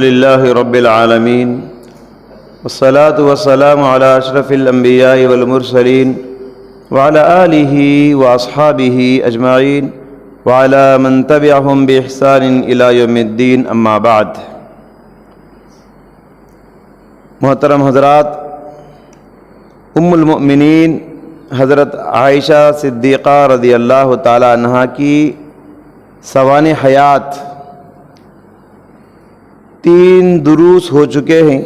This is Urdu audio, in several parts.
للہ رب العالمین والصلاة والسلام علی اشرف الانبیاء والمرسلین وعلی آلہ واصحابہ اجمعین وعلی من تبعہم بإحسان الی یوم الدین، اما بعد۔ محترم حضرات، ام المؤمنین حضرت عائشہ صدیقہ رضی اللہ تعالی عنہا کی سوانح حیات 3 دروس ہو چکے ہیں۔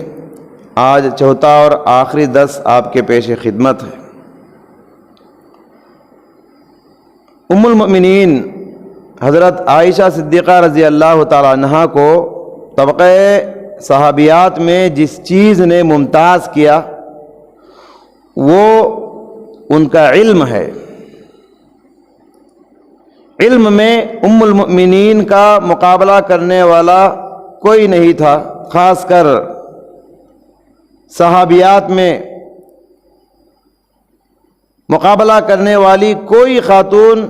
آج چوتھا اور آخری درس آپ کے پیش خدمت ہے۔ ام المؤمنین حضرت عائشہ صدیقہ رضی اللہ تعالی عنہا کو طبقہ صحابیات میں جس چیز نے ممتاز کیا وہ ان کا علم ہے۔ علم میں ام المؤمنین کا مقابلہ کرنے والا کوئی نہیں تھا، خاص کر صحابیات میں مقابلہ کرنے والی کوئی خاتون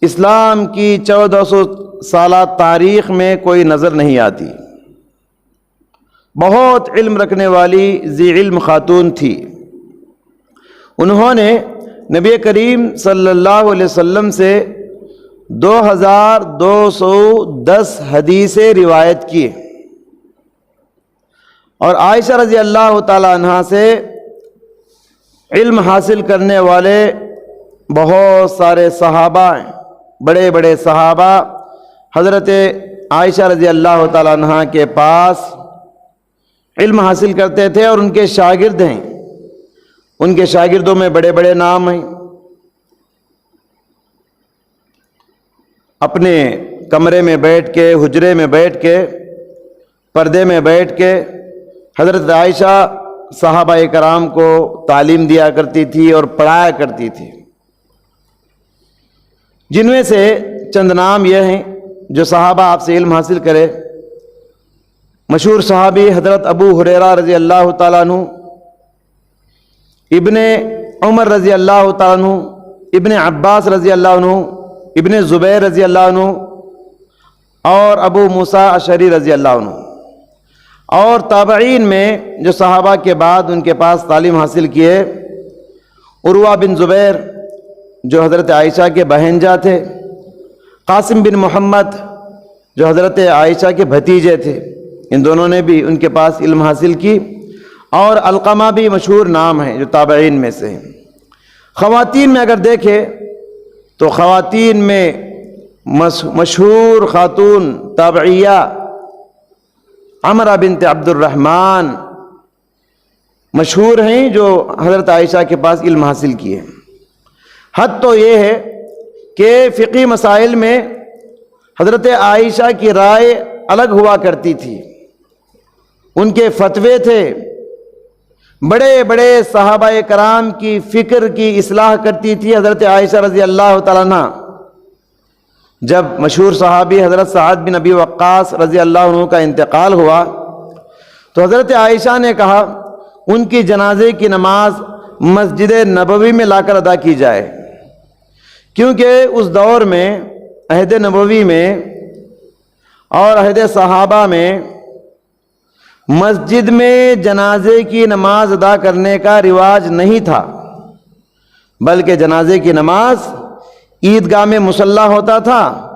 اسلام کی 1400 سالہ تاریخ میں کوئی نظر نہیں آتی۔ بہت علم رکھنے والی ذی علم خاتون تھی۔ انہوں نے نبی کریم صلی اللہ علیہ وسلم سے 2210 حدیثیں روایت کی، اور عائشہ رضی اللہ تعالی عنہا سے علم حاصل کرنے والے بہت سارے صحابہ ہیں۔ بڑے بڑے صحابہ حضرت عائشہ رضی اللہ تعالی عنہا کے پاس علم حاصل کرتے تھے اور ان کے شاگرد ہیں۔ ان کے شاگردوں میں بڑے بڑے نام ہیں۔ اپنے کمرے میں بیٹھ کے، حجرے میں بیٹھ کے، پردے میں بیٹھ کے حضرت عائشہ صحابہ کرام کو تعلیم دیا کرتی تھی اور پڑھایا کرتی تھی۔ جن میں سے چند نام یہ ہیں جو صحابہ آپ سے علم حاصل کرے۔ مشہور صحابی حضرت ابو ہریرہ رضی اللہ تعالیٰ عنہ، ابن عمر رضی اللہ تعالیٰ عنہ، ابن عباس رضی اللہ عنہ، ابن زبیر رضی اللہ عنہ، اور ابو موسیٰ اشعری رضی اللہ عنہ۔ اور تابعین میں جو صحابہ کے بعد ان کے پاس تعلیم حاصل کیے، عروہ بن زبیر جو حضرت عائشہ کے بہنجا تھے، قاسم بن محمد جو حضرت عائشہ کے بھتیجے تھے، ان دونوں نے بھی ان کے پاس علم حاصل کی، اور علقمہ بھی مشہور نام ہیں جو تابعین میں سے ہیں۔ خواتین میں اگر دیکھیں تو خواتین میں مشہور خاتون تابعیہ عمرہ بنت عبد الرحمن مشہور ہیں جو حضرت عائشہ کے پاس علم حاصل کیے۔ حد تو یہ ہے کہ فقہی مسائل میں حضرت عائشہ کی رائے الگ ہوا کرتی تھی، ان کے فتوے تھے۔ بڑے بڑے صحابہ کرام کی فکر کی اصلاح کرتی تھی حضرت عائشہ رضی اللہ تعالیٰ عنہ۔ جب مشہور صحابی حضرت سعد بن ابی وقاص رضی اللہ عنہ کا انتقال ہوا تو حضرت عائشہ نے کہا ان کی جنازے کی نماز مسجد نبوی میں لا کر ادا کی جائے، کیونکہ اس دور میں عہد نبوی میں اور عہد صحابہ میں مسجد میں جنازے کی نماز ادا کرنے کا رواج نہیں تھا، بلکہ جنازے کی نماز عیدگاہ میں مصلی ہوتا تھا،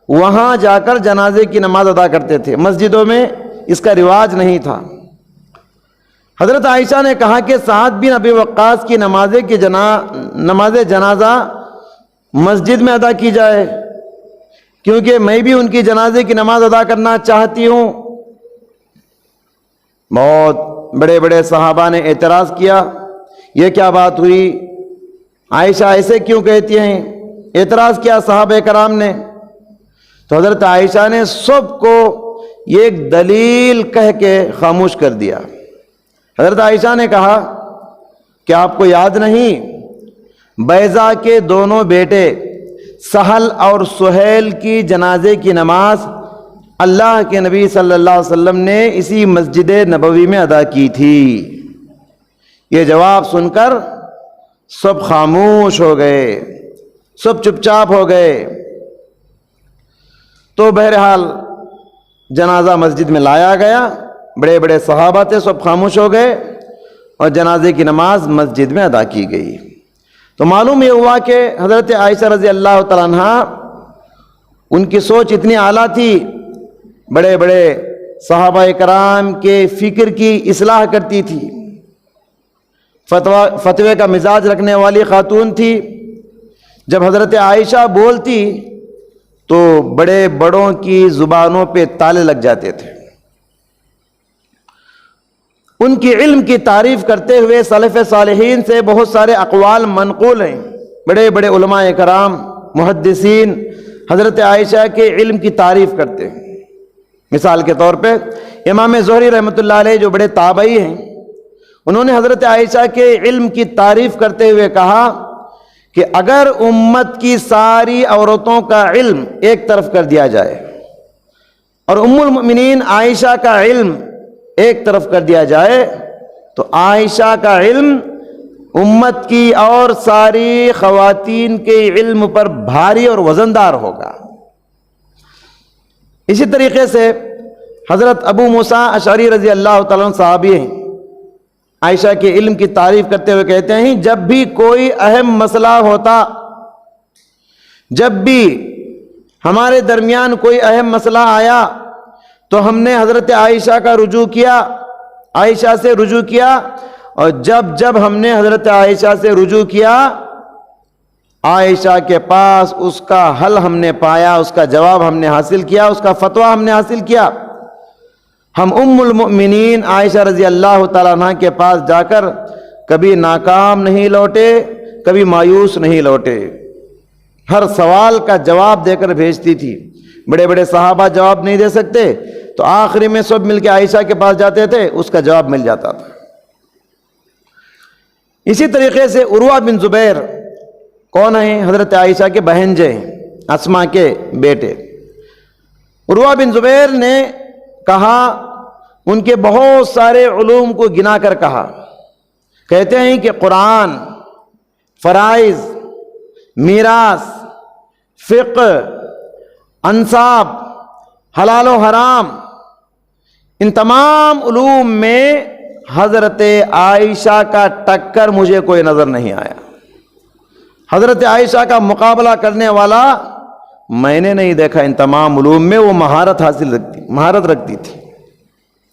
وہاں جا کر جنازے کی نماز ادا کرتے تھے۔ مسجدوں میں اس کا رواج نہیں تھا۔ حضرت عائشہ نے کہا کہ سعد بن ابی وقاص کی نماز جنازہ مسجد میں ادا کی جائے، کیونکہ میں بھی ان کی جنازے کی نماز ادا کرنا چاہتی ہوں۔ بہت بڑے بڑے صحابہ نے اعتراض کیا، یہ کیا بات ہوئی، عائشہ ایسے کیوں کہتی ہیں؟ اعتراض کیا صحابہ کرام نے۔ تو حضرت عائشہ نے سب کو ایک دلیل کہہ کے خاموش کر دیا۔ حضرت عائشہ نے کہا کہ آپ کو یاد نہیں، بیضا کے دونوں بیٹے سہل اور سہیل کی جنازے کی نماز اللہ کے نبی صلی اللہ علیہ وسلم نے اسی مسجد نبوی میں ادا کی تھی۔ یہ جواب سن کر سب خاموش ہو گئے، سب چپ چاپ ہو گئے۔ تو بہرحال جنازہ مسجد میں لایا گیا، بڑے بڑے صحابہ تھے، سب خاموش ہو گئے اور جنازے کی نماز مسجد میں ادا کی گئی۔ تو معلوم یہ ہوا کہ حضرت عائشہ رضی اللہ تعالیٰ عنہ ان کی سوچ اتنی اعلیٰ تھی، بڑے بڑے صحابہ کرام کے فکر کی اصلاح کرتی تھی، فتوے کا مزاج رکھنے والی خاتون تھی۔ جب حضرت عائشہ بولتی تو بڑے بڑوں کی زبانوں پہ تالے لگ جاتے تھے۔ ان کی علم کی تعریف کرتے ہوئے سلف صالحین سے بہت سارے اقوال منقول ہیں۔ بڑے بڑے علماء کرام، محدثین حضرت عائشہ کے علم کی تعریف کرتے ہیں۔ مثال کے طور پہ امام زہری رحمۃ اللہ علیہ جو بڑے تابعی ہیں، انہوں نے حضرت عائشہ کے علم کی تعریف کرتے ہوئے کہا کہ اگر امت کی ساری عورتوں کا علم ایک طرف کر دیا جائے اور ام المؤمنین عائشہ کا علم ایک طرف کر دیا جائے تو عائشہ کا علم امت کی اور ساری خواتین کے علم پر بھاری اور وزندار ہوگا۔ اسی طریقے سے حضرت ابو موسیٰ اشعری رضی اللہ تعالیٰ عنہ صحابی ہیں، عائشہ کے علم کی تعریف کرتے ہوئے کہتے ہیں جب بھی کوئی اہم مسئلہ ہوتا، جب بھی ہمارے درمیان کوئی اہم مسئلہ آیا تو ہم نے حضرت عائشہ کا رجوع کیا، عائشہ سے رجوع کیا، اور جب ہم نے حضرت عائشہ سے رجوع کیا، عائشہ کے پاس اس کا حل ہم نے پایا، اس کا جواب ہم نے حاصل کیا، اس کا فتویٰ ہم نے حاصل کیا۔ ہم ام المؤمنین عائشہ رضی اللہ تعالیٰ عنہ کے پاس جا کر کبھی ناکام نہیں لوٹے، کبھی مایوس نہیں لوٹے، ہر سوال کا جواب دے کر بھیجتی تھی۔ بڑے بڑے صحابہ جواب نہیں دے سکتے تو آخری میں سب مل کے عائشہ کے پاس جاتے تھے، اس کا جواب مل جاتا تھا۔ اسی طریقے سے عروہ بن زبیر کون ہیں؟ حضرت عائشہ کے بہنجے ہیں، اسماء کے بیٹے۔ عروہ بن زبیر نے کہا، ان کے بہت سارے علوم کو گنا کر کہا، کہتے ہیں کہ قرآن، فرائض، میراث، فقہ، انصاب، حلال و حرام، ان تمام علوم میں حضرت عائشہ کا ٹکر مجھے کوئی نظر نہیں آیا، حضرت عائشہ کا مقابلہ کرنے والا میں نے نہیں دیکھا۔ ان تمام علوم میں وہ مہارت رکھتی تھی۔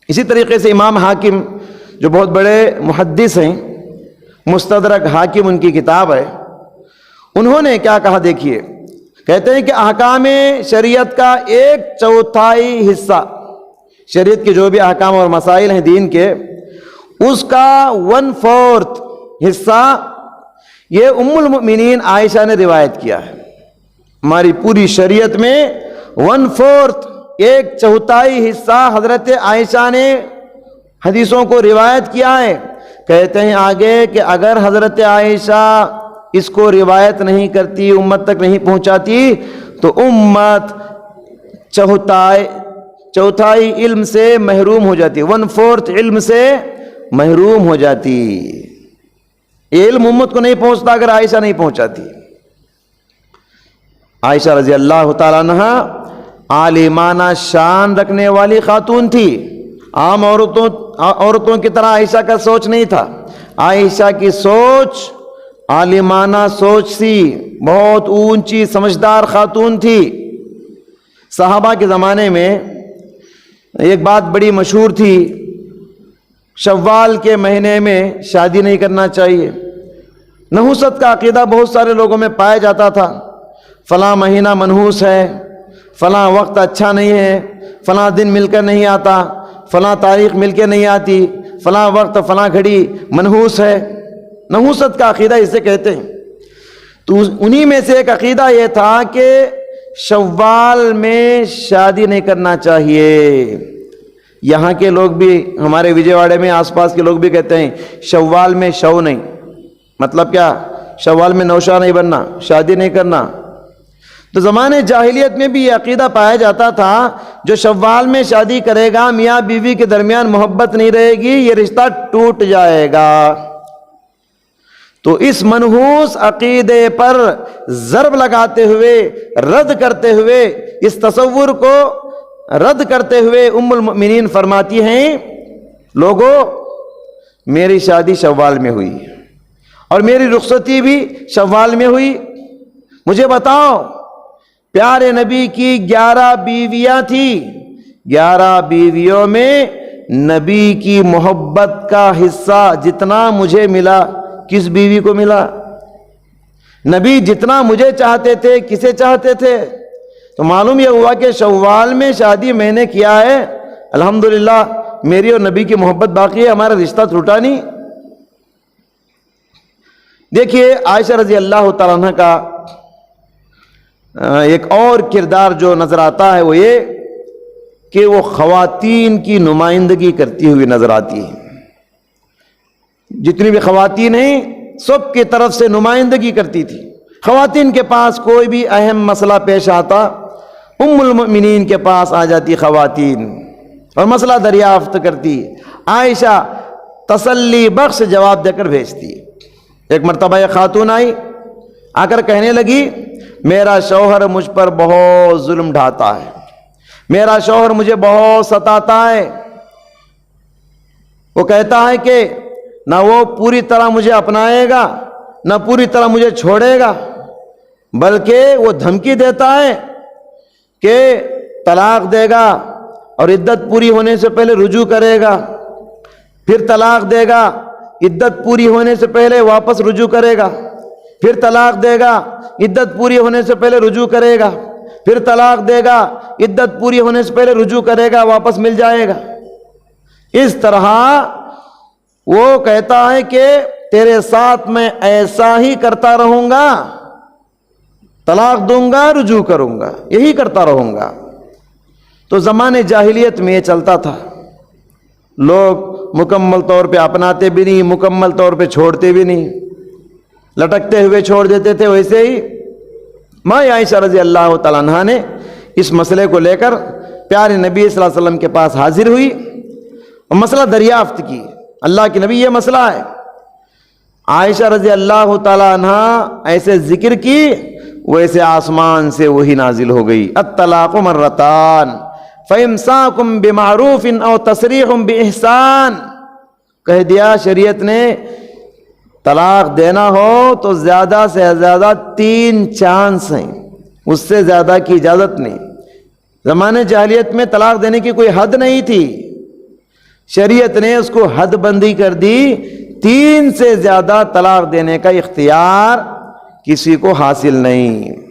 اسی طریقے سے امام حاکم جو بہت بڑے محدث ہیں، مستدرک حاکم ان کی کتاب ہے، انہوں نے کیا کہا دیکھیے، کہتے ہیں کہ احکام شریعت کا 1/4 حصہ، شریعت کے جو بھی احکام اور مسائل ہیں دین کے، اس کا 1/4 حصہ یہ ام المؤمنین عائشہ نے روایت کیا ہے۔ ہماری پوری شریعت میں 1/4 1/4 حصہ حضرت عائشہ نے حدیثوں کو روایت کیا ہے۔ کہتے ہیں آگے کہ اگر حضرت عائشہ اس کو روایت نہیں کرتی، امت تک نہیں پہنچاتی، تو امت چوتھائی علم سے محروم ہو جاتی، 1/4 علم سے محروم ہو جاتی۔ یہ علم امت کو نہیں پہنچتا اگر عائشہ نہیں پہنچاتی۔ عائشہ رضی اللہ تعالیٰ عنہ عالمانہ شان رکھنے والی خاتون تھی، عام عورتوں کی طرح عائشہ کا سوچ نہیں تھا۔ عائشہ کی سوچ عالمانہ سوچ سی، بہت اونچی سمجھدار خاتون تھی۔ صحابہ کے زمانے میں ایک بات بڑی مشہور تھی، شوال کے مہینے میں شادی نہیں کرنا چاہیے۔ نحوست کا عقیدہ بہت سارے لوگوں میں پایا جاتا تھا، فلاں مہینہ منحوس ہے، فلاں وقت اچھا نہیں ہے، فلاں دن مل کر نہیں آتا، فلاں تاریخ مل کے نہیں آتی، فلاں وقت فلاں گھڑی منحوس ہے۔ نحوست کا عقیدہ اسے کہتے ہیں۔ تو انہی میں سے ایک عقیدہ یہ تھا کہ شوال میں شادی نہیں کرنا چاہیے۔ یہاں کے لوگ بھی، ہمارے وجے واڑے میں آس پاس کے لوگ بھی کہتے ہیں شوال میں شو نہیں، مطلب کیا؟ شوال میں نوشا نہیں بننا، شادی نہیں کرنا۔ تو زمانے جاہلیت میں بھی یہ عقیدہ پایا جاتا تھا، جو شوال میں شادی کرے گا میاں بیوی کے درمیان محبت نہیں رہے گی، یہ رشتہ ٹوٹ جائے گا۔ تو اس منحوس عقیدے پر ضرب لگاتے ہوئے، رد کرتے ہوئے، اس تصور کو رد کرتے ہوئے ام المؤمنین فرماتی ہیں لوگو میری شادی شوال میں ہوئی اور میری رخصتی بھی شوال میں ہوئی، مجھے بتاؤ پیارے نبی کی 11 بیویاں تھیں، 11 بیویوں میں نبی کی محبت کا حصہ جتنا مجھے ملا کس بیوی کو ملا؟ نبی جتنا مجھے چاہتے تھے کسے چاہتے تھے؟ تو معلوم یہ ہوا کہ شوال میں شادی میں نے کیا ہے، الحمدللہ میری اور نبی کی محبت باقی ہے، ہمارا رشتہ ٹوٹا نہیں۔ دیکھیے عائشہ رضی اللہ تعالیٰ عنہ کا ایک اور کردار جو نظر آتا ہے وہ یہ کہ وہ خواتین کی نمائندگی کرتی ہوئی نظر آتی ہے۔ جتنی بھی خواتین ہیں سب کی طرف سے نمائندگی کرتی تھی۔ خواتین کے پاس کوئی بھی اہم مسئلہ پیش آتا ام المؤمنین کے پاس آ جاتی خواتین اور مسئلہ دریافت کرتی، عائشہ تسلی بخش جواب دے کر بھیجتی۔ ایک مرتبہ ایک خاتون آئی، آ کر کہنے لگی میرا شوہر مجھ پر بہت ظلم ڈھاتا ہے، میرا شوہر مجھے بہت ستاتا ہے، وہ کہتا ہے کہ نہ وہ پوری طرح مجھے اپنائے گا نہ پوری طرح مجھے چھوڑے گا، بلکہ وہ دھمکی دیتا ہے کہ طلاق دے گا اور عدت پوری ہونے سے پہلے رجوع کرے گا، پھر طلاق دے گا، عدت پوری ہونے سے پہلے واپس رجوع کرے گا، پھر طلاق دے گا، عدت پوری ہونے سے پہلے رجوع کرے گا، پھر طلاق دے گا، عدت پوری ہونے سے پہلے رجوع کرے گا، واپس مل جائے گا۔ اس طرح وہ کہتا ہے کہ تیرے ساتھ میں ایسا ہی کرتا رہوں گا، طلاق دوں گا رجوع کروں گا، یہی کرتا رہوں گا۔ تو زمانے جاہلیت میں یہ چلتا تھا، لوگ مکمل طور پہ اپناتے بھی نہیں، مکمل طور پہ چھوڑتے بھی نہیں، لٹکتے ہوئے چھوڑ دیتے تھے۔ ویسے ہی ماں عائشہ رضی اللہ تعالیٰ عنہا نے اس مسئلے کو لے کر پیارے نبی صلی اللہ علیہ وسلم کے پاس حاضر ہوئی اور مسئلہ دریافت کی، اللہ کے نبی یہ مسئلہ ہے۔ عائشہ رضی اللہ تعالیٰ عنہا ایسے ذکر کی ویسے آسمان سے وہی نازل ہو گئی، الطلاق مرتان فَإِمْسَاكُمْ بِمَعْرُوفٍ أَوْ تَسْرِيحٌ بِإِحْسَان، کہہ دیا شریعت نے طلاق دینا ہو تو زیادہ سے زیادہ 3 چانس ہیں، اس سے زیادہ کی اجازت نہیں۔ زمانے جاہلیت میں طلاق دینے کی کوئی حد نہیں تھی، شریعت نے اس کو حد بندی کر دی، 3 سے زیادہ طلاق دینے کا اختیار کسی کو حاصل نہیں۔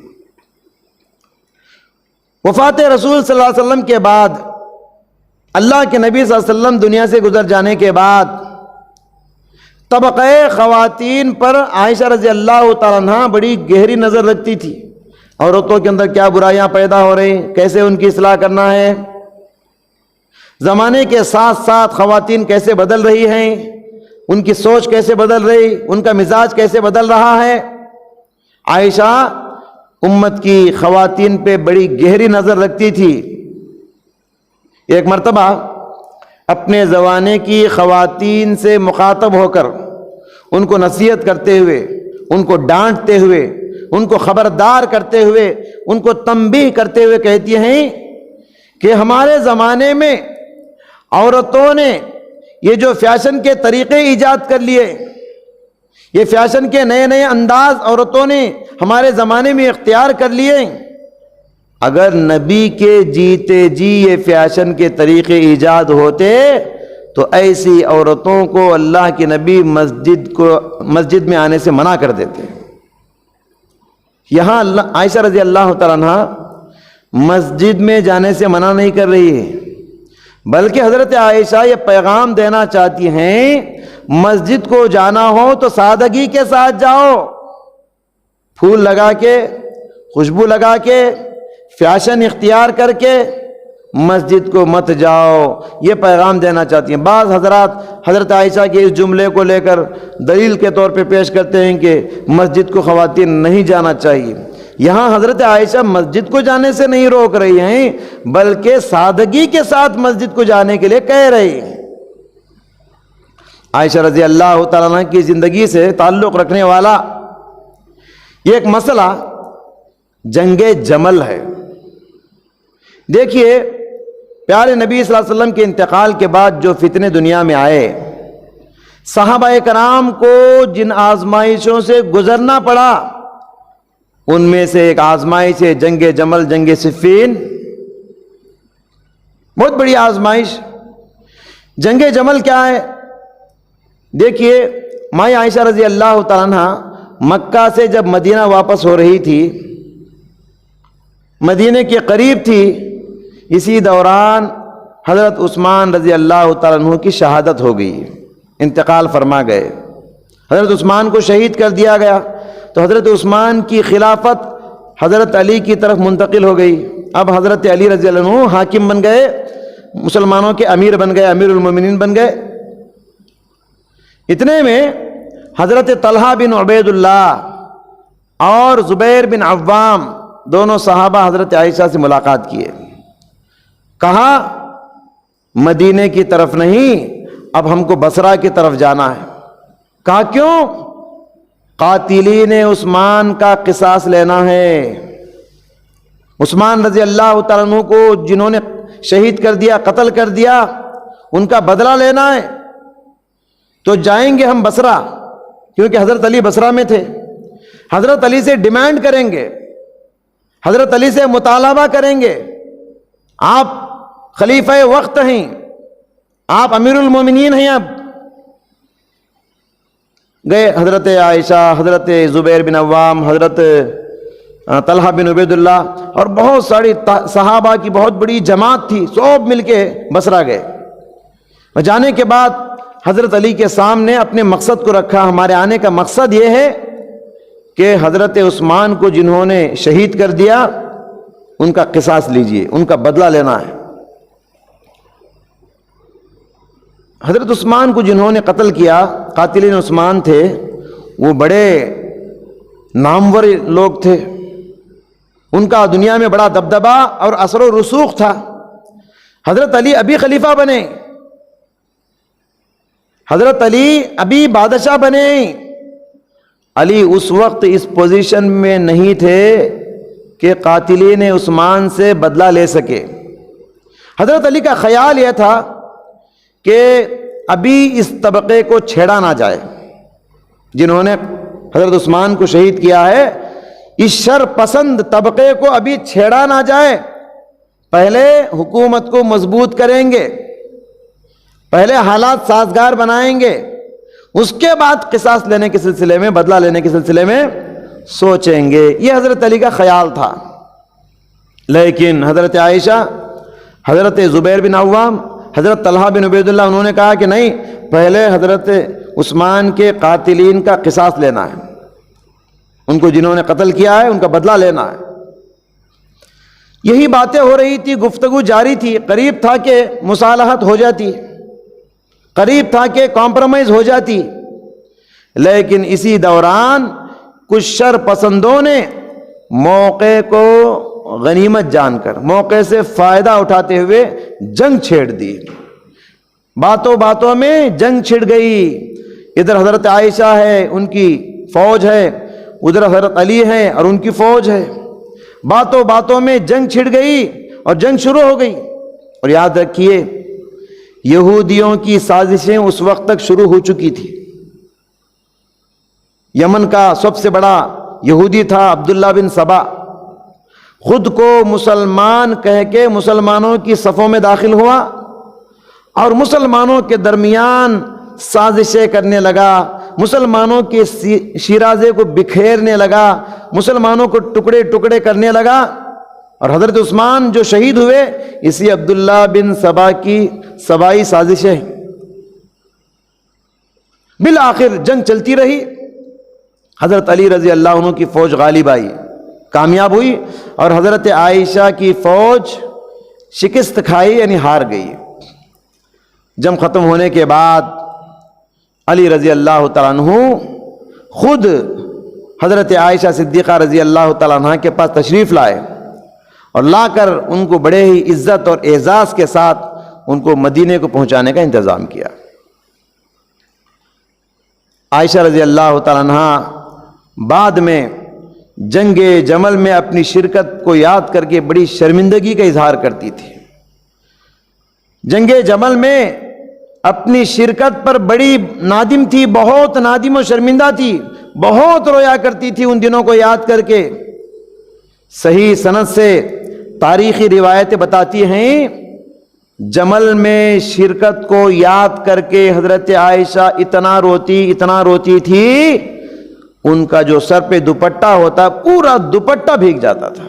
وفات رسول صلی اللہ علیہ وسلم کے بعد، اللہ کے نبی صلی اللہ علیہ وسلم دنیا سے گزر جانے کے بعد، طبقہ خواتین پر عائشہ رضی اللہ تعالیٰ عنہ بڑی گہری نظر رکھتی تھی۔ عورتوں کے اندر کیا برائیاں پیدا ہو رہی، کیسے ان کی اصلاح کرنا ہے، زمانے کے ساتھ ساتھ خواتین کیسے بدل رہی ہیں، ان کی سوچ کیسے بدل رہی، ان کا مزاج کیسے بدل رہا ہے۔ عائشہ امت کی خواتین پہ بڑی گہری نظر رکھتی تھی۔ ایک مرتبہ اپنے زمانے کی خواتین سے مخاطب ہو کر ان کو نصیحت کرتے ہوئے، ان کو ڈانٹتے ہوئے، ان کو خبردار کرتے ہوئے، ان کو تنبیہ کرتے ہوئے کہتی ہیں کہ ہمارے زمانے میں عورتوں نے یہ جو فیشن کے طریقے ایجاد کر لیے، یہ فیشن کے نئے نئے انداز عورتوں نے ہمارے زمانے میں اختیار کر لیے، اگر نبی کے جیتے جی یہ فیشن کے طریقے ایجاد ہوتے تو ایسی عورتوں کو اللہ کے نبی مسجد میں آنے سے منع کر دیتے۔ یہاں عائشہ رضی اللہ تعالیٰ عنہ مسجد میں جانے سے منع نہیں کر رہی ہے، بلکہ حضرت عائشہ یہ پیغام دینا چاہتی ہیں مسجد کو جانا ہو تو سادگی کے ساتھ جاؤ، پھول لگا کے، خوشبو لگا کے، فیشن اختیار کر کے مسجد کو مت جاؤ، یہ پیغام دینا چاہتی ہیں۔ بعض حضرات حضرت عائشہ کے اس جملے کو لے کر دلیل کے طور پہ پیش کرتے ہیں کہ مسجد کو خواتین نہیں جانا چاہیے۔ یہاں حضرت عائشہ مسجد کو جانے سے نہیں روک رہی ہیں، بلکہ سادگی کے ساتھ مسجد کو جانے کے لیے کہہ رہی ہیں۔ عائشہ رضی اللہ تعالیٰ عنہ کی زندگی سے تعلق رکھنے والا یہ ایک مسئلہ جنگ جمل ہے۔ دیکھیے پیارے نبی صلی اللہ علیہ وسلم کے انتقال کے بعد جو فتنے دنیا میں آئے، صحابہ کرام کو جن آزمائشوں سے گزرنا پڑا، ان میں سے ایک آزمائش ہے جنگ جمل، جنگ صفین، بہت بڑی آزمائش۔ جنگ جمل کیا ہے؟ دیکھیے، ماں عائشہ رضی اللہ تعالیٰ عنہ مکہ سے جب مدینہ واپس ہو رہی تھی، مدینے کے قریب تھی، اسی دوران حضرت عثمان رضی اللہ تعالیٰ عنہ کی شہادت ہو گئی، انتقال فرما گئے، حضرت عثمان کو شہید کر دیا گیا۔ تو حضرت عثمان کی خلافت حضرت علی کی طرف منتقل ہو گئی۔ اب حضرت علی رضی اللہ عنہ حاکم بن گئے، مسلمانوں کے امیر بن گئے، امیر المومنین بن گئے۔ اتنے میں حضرت طلحہ بن عبید اللہ اور زبیر بن عوام دونوں صحابہ حضرت عائشہ سے ملاقات کیے، کہا مدینے کی طرف نہیں، اب ہم کو بصرہ کی طرف جانا ہے۔ کہا کیوں؟ قاتلین عثمان کا قصاص لینا ہے، عثمان رضی اللہ تعالیٰ عنہ کو جنہوں نے شہید کر دیا، قتل کر دیا، ان کا بدلہ لینا ہے۔ تو جائیں گے ہم بصرہ، کیونکہ حضرت علی بصرہ میں تھے، حضرت علی سے ڈیمانڈ کریں گے، حضرت علی سے مطالبہ کریں گے، آپ خلیفہ وقت ہیں، آپ امیر المومنین ہیں۔ اب گئے حضرت عائشہ، حضرت زبیر بن عوام، حضرت طلحہ بن عبید اللہ اور بہت ساری صحابہ کی بہت بڑی جماعت تھی، سب مل کے بصرہ گئے۔ اور جانے کے بعد حضرت علی کے سامنے اپنے مقصد کو رکھا، ہمارے آنے کا مقصد یہ ہے کہ حضرت عثمان کو جنہوں نے شہید کر دیا ان کا قصاص لیجئے، ان کا بدلہ لینا ہے۔ حضرت عثمان کو جنہوں نے قتل کیا، قاتلین عثمان تھے، وہ بڑے نامور لوگ تھے، ان کا دنیا میں بڑا دبدبہ اور اثر و رسوخ تھا۔ حضرت علی ابھی خلیفہ بنے، حضرت علی ابھی بادشاہ بنے، علی اس وقت اس پوزیشن میں نہیں تھے کہ قاتلین عثمان سے بدلہ لے سکے۔ حضرت علی کا خیال یہ تھا کہ ابھی اس طبقے کو چھیڑا نہ جائے، جنہوں نے حضرت عثمان کو شہید کیا ہے، اس شر پسند طبقے کو ابھی چھیڑا نہ جائے، پہلے حکومت کو مضبوط کریں گے، پہلے حالات سازگار بنائیں گے، اس کے بعد قصاص لینے کے سلسلے میں، بدلہ لینے کے سلسلے میں سوچیں گے۔ یہ حضرت علی کا خیال تھا۔ لیکن حضرت عائشہ، حضرت زبیر بن عوام، حضرت طلحہ بن عبید اللہ، انہوں نے کہا کہ نہیں، پہلے حضرت عثمان کے قاتلین کا قصاص لینا ہے، ان کو جنہوں نے قتل کیا ہے ان کا بدلہ لینا ہے۔ یہی باتیں ہو رہی تھی، گفتگو جاری تھی، قریب تھا کہ مصالحت ہو جاتی، قریب تھا کہ کمپرومائز ہو جاتی، لیکن اسی دوران کچھ شر پسندوں نے موقع کو غنیمت جان کر، موقع سے فائدہ اٹھاتے ہوئے جنگ چھیڑ دی۔ باتوں باتوں میں جنگ چھڑ گئی، ادھر حضرت عائشہ ہے، ان کی فوج ہے، ادھر حضرت علی ہے اور ان کی فوج ہے، باتوں باتوں میں جنگ چھڑ گئی اور جنگ شروع ہو گئی۔ اور یاد رکھیے، یہودیوں کی سازشیں اس وقت تک شروع ہو چکی تھی۔ یمن کا سب سے بڑا یہودی تھا عبداللہ بن سبا، خود کو مسلمان کہہ کے مسلمانوں کی صفوں میں داخل ہوا اور مسلمانوں کے درمیان سازشیں کرنے لگا، مسلمانوں کے شیرازے کو بکھیرنے لگا، مسلمانوں کو ٹکڑے ٹکڑے کرنے لگا۔ اور حضرت عثمان جو شہید ہوئے، اسی عبداللہ بن سبا کی سبائی سازشیں۔ بالآخر جنگ چلتی رہی، حضرت علی رضی اللہ عنہ کی فوج غالب آئی، کامیاب ہوئی، اور حضرت عائشہ کی فوج شکست کھائی، یعنی ہار گئی۔ جنگ ختم ہونے کے بعد علی رضی اللہ تعالیٰ عنہ خود حضرت عائشہ صدیقہ رضی اللہ تعالیٰ عنہ کے پاس تشریف لائے اور لا کر ان کو بڑے ہی عزت اور اعزاز کے ساتھ ان کو مدینے کو پہنچانے کا انتظام کیا۔ عائشہ رضی اللہ تعالیٰ عنہ بعد میں جنگ جمل میں اپنی شرکت کو یاد کر کے بڑی شرمندگی کا اظہار کرتی تھی، جنگ جمل میں اپنی شرکت پر بڑی نادم تھی، بہت نادم و شرمندہ تھی، بہت رویا کرتی تھی ان دنوں کو یاد کر کے۔ صحیح سند سے تاریخی روایتیں بتاتی ہیں جمل میں شرکت کو یاد کر کے حضرت عائشہ اتنا روتی تھی، ان کا جو سر پہ دوپٹہ ہوتا پورا دوپٹہ بھیگ جاتا تھا،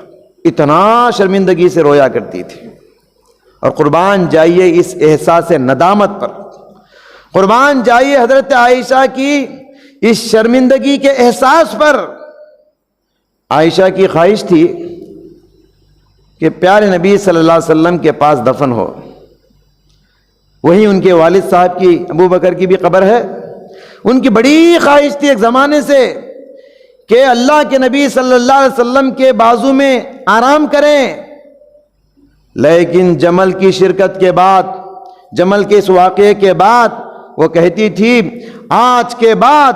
اتنا شرمندگی سے رویا کرتی تھی۔ اور قربان جائیے اس احساس ندامت پر، قربان جائیے حضرت عائشہ کی اس شرمندگی کے احساس پر۔ عائشہ کی خواہش تھی کہ پیارے نبی صلی اللہ علیہ وسلم کے پاس دفن ہو، وہیں ان کے والد صاحب کی، ابو بکر کی بھی قبر ہے۔ ان کی بڑی خواہش تھی ایک زمانے سے کہ اللہ کے نبی صلی اللہ علیہ وسلم کے بازو میں آرام کریں، لیکن جمل کی شرکت کے بعد، جمل کے اس واقعے کے بعد وہ کہتی تھی آج کے بعد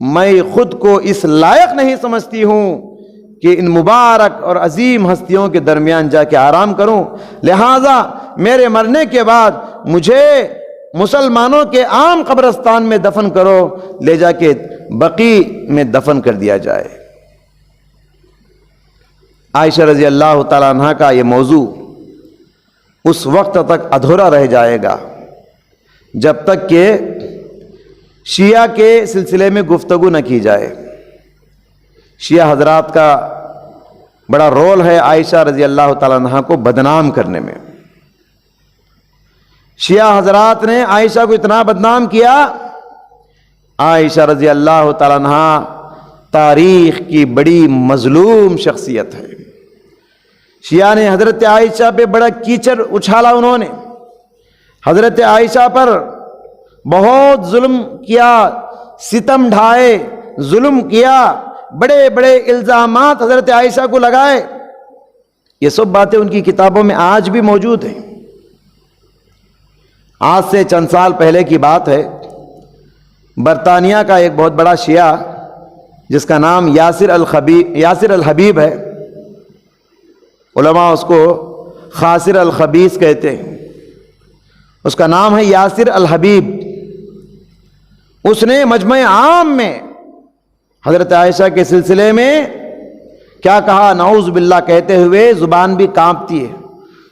میں خود کو اس لائق نہیں سمجھتی ہوں کہ ان مبارک اور عظیم ہستیوں کے درمیان جا کے آرام کروں، لہٰذا میرے مرنے کے بعد مجھے مسلمانوں کے عام قبرستان میں دفن کرو، لے جا کے بقیع میں دفن کر دیا جائے۔ عائشہ رضی اللہ تعالیٰ عنہ کا یہ موضوع اس وقت تک ادھورا رہ جائے گا جب تک کہ شیعہ کے سلسلے میں گفتگو نہ کی جائے۔ شیعہ حضرات کا بڑا رول ہے عائشہ رضی اللہ تعالیٰ عنہ کو بدنام کرنے میں۔ شیعہ حضرات نے عائشہ کو اتنا بدنام کیا، عائشہ رضی اللہ تعالیٰ عنہ تاریخ کی بڑی مظلوم شخصیت ہے۔ شیعہ نے حضرت عائشہ پہ بڑا کیچڑ اچھالا، انہوں نے حضرت عائشہ پر بہت ظلم کیا، ستم ڈھائے، ظلم کیا، بڑے بڑے الزامات حضرت عائشہ کو لگائے۔ یہ سب باتیں ان کی کتابوں میں آج بھی موجود ہیں۔ آج سے چند سال پہلے کی بات ہے، برطانیہ کا ایک بہت بڑا شیعہ جس کا نام یاسر الحبیب ہے، علماء اس کو خاسر الخبیث کہتے ہیں، اس کا نام ہے یاسر الحبیب۔ اس نے مجمع عام میں حضرت عائشہ کے سلسلے میں کیا کہا، نعوذ باللہ کہتے ہوئے زبان بھی کانپتی ہے۔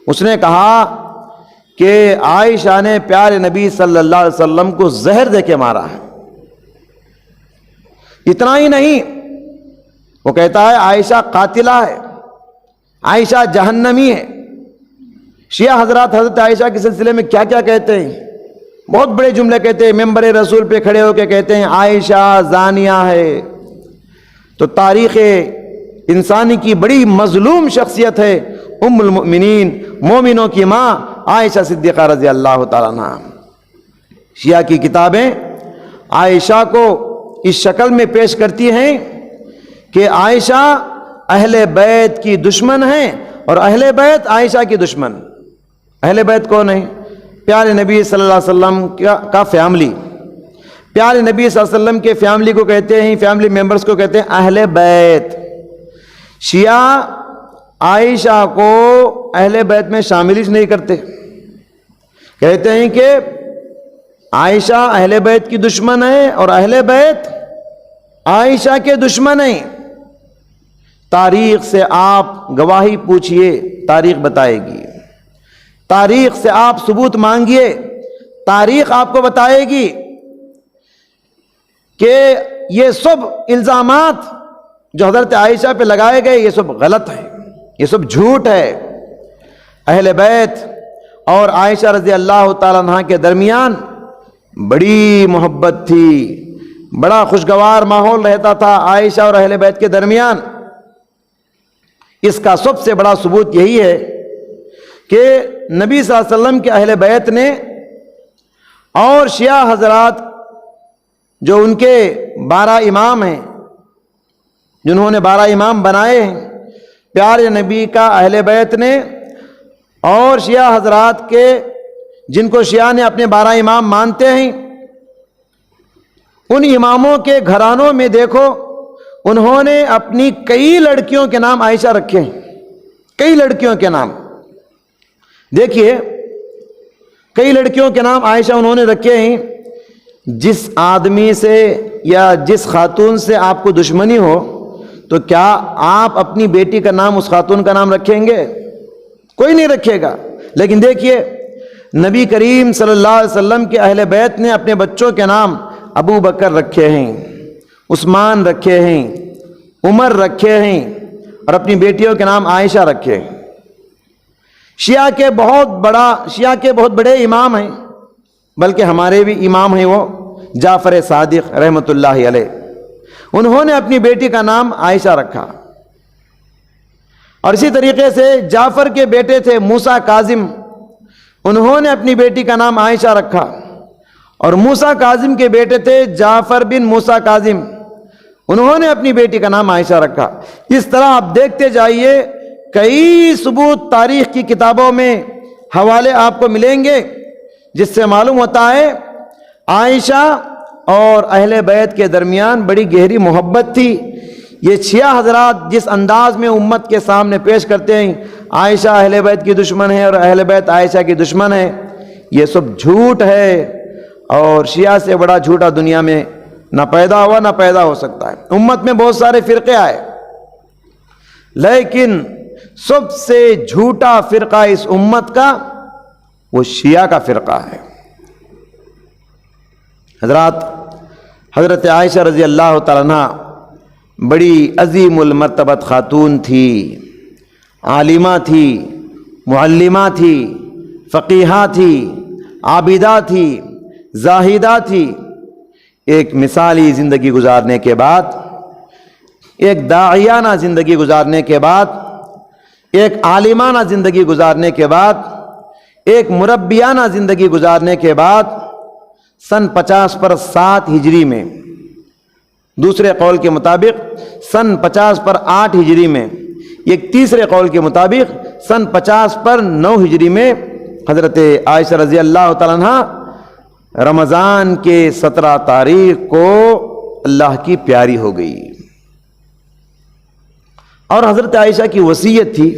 اس نے کہا کہ عائشہ نے پیارے نبی صلی اللہ علیہ وسلم کو زہر دے کے مارا ہے۔ اتنا ہی نہیں، وہ کہتا ہے عائشہ قاتلہ ہے، عائشہ جہنمی ہے۔ شیعہ حضرات حضرت عائشہ کے سلسلے میں کیا کیا کہتے ہیں، بہت بڑے جملے کہتے ہیں، ممبر رسول پہ کھڑے ہو کے کہتے ہیں عائشہ زانیہ ہے۔ تو تاریخ انسانی کی بڑی مظلوم شخصیت ہے ام المؤمنین، مومنوں کی ماں عائشہ صدیقہ رضی اللہ تعالیٰ عنہ۔ شیعہ کی کتابیں عائشہ کو اس شکل میں پیش کرتی ہیں کہ عائشہ اہل بیت کی دشمن ہیں، اور اہل بیت عائشہ کی دشمن۔ اہل بیت کون ہے؟ پیارے نبی صلی اللہ علیہ وسلم کا فیملی، پیارے نبی صلی اللہ علیہ وسلم کے فیملی کو کہتے ہیں، فیملی ممبرز کو کہتے ہیں اہل بیت۔ شیعہ عائشہ کو اہل بیت میں شامل ہی نہیں کرتے، کہتے ہیں کہ عائشہ اہل بیت کی دشمن ہے اور اہل بیت عائشہ کے دشمن ہیں۔ تاریخ سے آپ گواہی پوچھئے، تاریخ بتائے گی، تاریخ سے آپ ثبوت مانگیے، تاریخ آپ کو بتائے گی کہ یہ سب الزامات جو حضرت عائشہ پہ لگائے گئے یہ سب غلط ہے، یہ سب جھوٹ ہے۔ اہل بیت اور عائشہ رضی اللہ تعالیٰ عنہ کے درمیان بڑی محبت تھی، بڑا خوشگوار ماحول رہتا تھا عائشہ اور اہل بیت کے درمیان۔ اس کا سب سے بڑا ثبوت یہی ہے کہ نبی صلی اللہ علیہ وسلم کے اہل بیت نے اور شیعہ حضرات جو ان کے 12 امام ہیں، جنہوں نے 12 امام بنائے ہیں، پیارے نبی کا اہل بیت نے اور شیعہ حضرات کے جن کو شیعہ نے اپنے 12 امام مانتے ہیں، ان اماموں کے گھرانوں میں دیکھو انہوں نے اپنی کئی لڑکیوں کے نام عائشہ رکھے ہیں، کئی لڑکیوں کے نام۔ دیکھیے کئی لڑکیوں کے نام عائشہ انہوں نے رکھے ہیں. جس آدمی سے یا جس خاتون سے آپ کو دشمنی ہو تو کیا آپ اپنی بیٹی کا نام اس خاتون کا نام رکھیں گے؟ کوئی نہیں رکھے گا. لیکن دیکھیے نبی کریم صلی اللہ علیہ وسلم کے اہل بیت نے اپنے بچوں کے نام ابو بکر رکھے ہیں، عثمان رکھے ہیں، عمر رکھے ہیں، اور اپنی بیٹیوں کے نام عائشہ رکھے ہیں. شیعہ کے بہت بڑے امام ہیں، بلکہ ہمارے بھی امام ہیں وہ جعفر صادق رحمۃ اللہ علیہ. انہوں نے اپنی بیٹی کا نام عائشہ رکھا. اور اسی طریقے سے جعفر کے بیٹے تھے موسیٰ کاظم، انہوں نے اپنی بیٹی کا نام عائشہ رکھا. اور موسیٰ کاظم کے بیٹے تھے جعفر بن موسیٰ کاظم، انہوں نے اپنی بیٹی کا نام عائشہ رکھا. اس طرح آپ دیکھتے جائیے کئی ثبوت تاریخ کی کتابوں میں حوالے آپ کو ملیں گے جس سے معلوم ہوتا ہے عائشہ اور اہل بیت کے درمیان بڑی گہری محبت تھی. یہ شیعہ حضرات جس انداز میں امت کے سامنے پیش کرتے ہیں عائشہ اہل بیت کی دشمن ہے اور اہل بیت عائشہ کی دشمن ہے، یہ سب جھوٹ ہے. اور شیعہ سے بڑا جھوٹا دنیا میں نہ پیدا ہوا نہ پیدا ہو سکتا ہے. امت میں بہت سارے فرقے آئے، لیکن سب سے جھوٹا فرقہ اس امت کا وہ شیعہ کا فرقہ ہے. حضرت عائشہ رضی اللہ تعالیٰ عنہ بڑی عظیم المرتبت خاتون تھی، عالمہ تھی، معلمہ تھی، فقیہہ تھی، عابدہ تھی، زاہدہ تھی. ایک مثالی زندگی گزارنے کے بعد، ایک داعیانہ زندگی گزارنے کے بعد، ایک عالمانہ زندگی گزارنے کے بعد، ایک مربیانہ زندگی گزارنے کے بعد سن 50 پر 7 ہجری میں، دوسرے قول کے مطابق سن 50 پر 8 ہجری میں، ایک تیسرے قول کے مطابق سن 50 پر 9 ہجری میں حضرت عائشہ رضی اللہ تعالیٰ عنہ رمضان کے 17 تاریخ کو اللہ کی پیاری ہو گئی. اور حضرت عائشہ کی وصیت تھی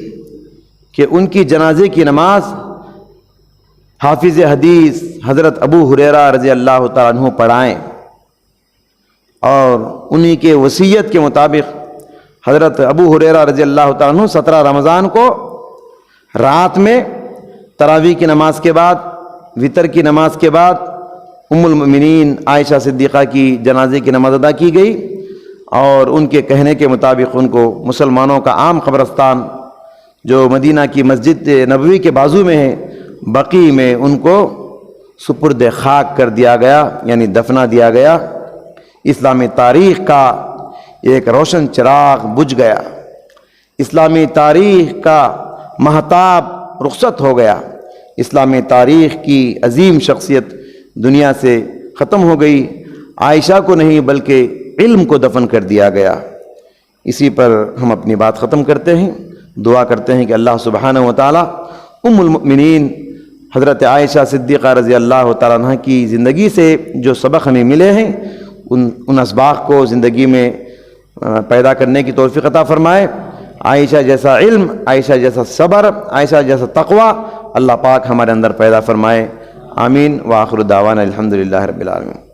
کہ ان کی جنازے کی نماز حافظ حدیث حضرت ابو ہریرہ رضی اللہ تعالیٰ عنہ پڑھائیں. اور انہی کے وصیت کے مطابق حضرت ابو ہریرہ رضی اللہ تعالیٰ عنہ 17 رمضان کو رات میں تراویح کی نماز کے بعد، وتر کی نماز کے بعد ام المؤمنین عائشہ صدیقہ کی جنازے کی نماز ادا کی گئی. اور ان کے کہنے کے مطابق ان کو مسلمانوں کا عام قبرستان جو مدینہ کی مسجد نبوی کے بازو میں ہے بقیع میں ان کو سپرد خاک کر دیا گیا، یعنی دفنا دیا گیا. اسلامی تاریخ کا ایک روشن چراغ بجھ گیا، اسلامی تاریخ کا مہتاب رخصت ہو گیا، اسلامی تاریخ کی عظیم شخصیت دنیا سے ختم ہو گئی. عائشہ کو نہیں بلکہ علم کو دفن کر دیا گیا. اسی پر ہم اپنی بات ختم کرتے ہیں. دعا کرتے ہیں کہ اللہ سبحانہ و تعالی ام المؤمنین حضرت عائشہ صدیقہ رضی اللہ تعالیٰ عنہ کی زندگی سے جو سبق ہمیں ملے ہیں ان اسباق کو زندگی میں پیدا کرنے کی توفیق عطا فرمائے. عائشہ جیسا علم، عائشہ جیسا صبر، عائشہ جیسا تقوی اللہ پاک ہمارے اندر پیدا فرمائے. آمین. وآخر دعوانا الحمدللہ رب العالمین.